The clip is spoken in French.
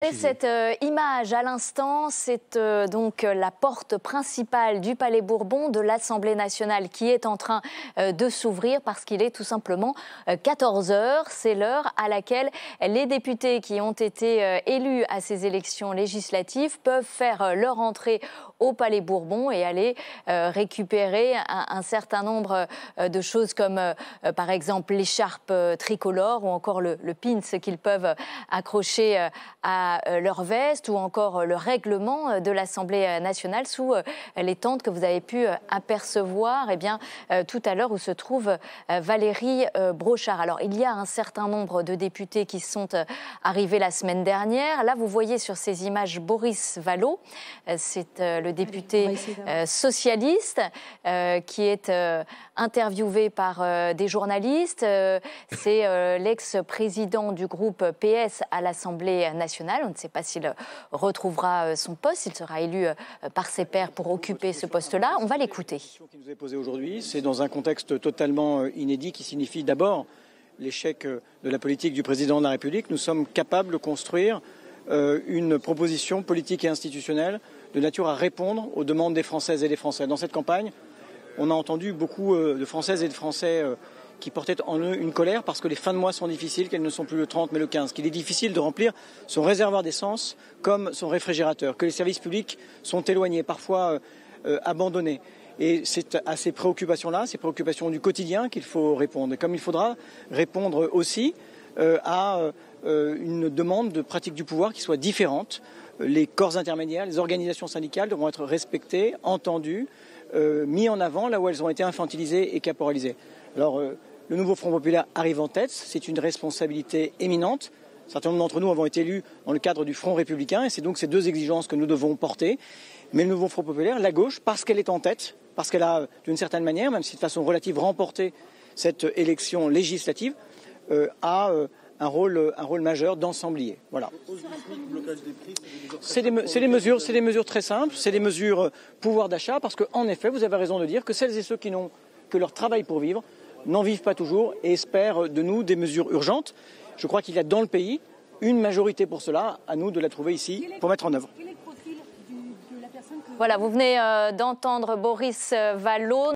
Et cette image à l'instant, c'est donc la porte principale du Palais Bourbon de l'Assemblée nationale qui est en train de s'ouvrir parce qu'il est tout simplement 14 h. C'est l'heure à laquelle les députés qui ont été élus à ces élections législatives peuvent faire leur entrée au Palais Bourbon et aller récupérer un certain nombre de choses comme par exemple l'écharpe tricolore ou encore le pins qu'ils peuvent accrocher à leur veste ou encore le règlement de l'Assemblée nationale sous les tentes que vous avez pu apercevoir tout à l'heure où se trouve Valérie Brochard. Alors il y a un certain nombre de députés qui sont arrivés la semaine dernière. Là vous voyez sur ces images Boris Vallaud, c'est le député socialiste qui est interviewé par des journalistes. C'est l'ex-président du groupe PS à l'Assemblée nationale. On ne sait pas s'il retrouvera son poste, s'il sera élu par ses pairs pour occuper ce poste-là. On va l'écouter. La question qui nous est posée aujourd'hui, c'est dans un contexte totalement inédit qui signifie d'abord l'échec de la politique du président de la République. Nous sommes capables de construire une proposition politique et institutionnelle de nature à répondre aux demandes des Françaises et des Français. Dans cette campagne, on a entendu beaucoup de Françaises et de Français qui portaient en eux une colère parce que les fins de mois sont difficiles, qu'elles ne sont plus le 30 mais le 15, qu'il est difficile de remplir son réservoir d'essence comme son réfrigérateur, que les services publics sont éloignés, parfois abandonnés. Et c'est à ces préoccupations-là, ces préoccupations du quotidien qu'il faut répondre. Et comme il faudra répondre aussi à une demande de pratique du pouvoir qui soit différente. Les corps intermédiaires, les organisations syndicales devront être respectées, entendues, mis en avant là où elles ont été infantilisées et caporalisées. Alors, le nouveau Front populaire arrive en tête, c'est une responsabilité éminente. Un certain nombre d'entre nous avons été élus dans le cadre du Front républicain et c'est donc ces deux exigences que nous devons porter. Mais le nouveau Front populaire, la gauche, parce qu'elle est en tête, parce qu'elle a d'une certaine manière, même si de façon relative, remporté cette élection législative, a un rôle majeur d'ensemblier. Voilà. C'est des mesures très simples, c'est des mesures pouvoir d'achat, parce qu'en effet, vous avez raison de dire que celles et ceux qui n'ont que leur travail pour vivre n'en vivent pas toujours et espèrent de nous des mesures urgentes. Je crois qu'il y a dans le pays une majorité pour cela, à nous de la trouver ici pour mettre en œuvre. Voilà, vous venez d'entendre Boris Vallaud.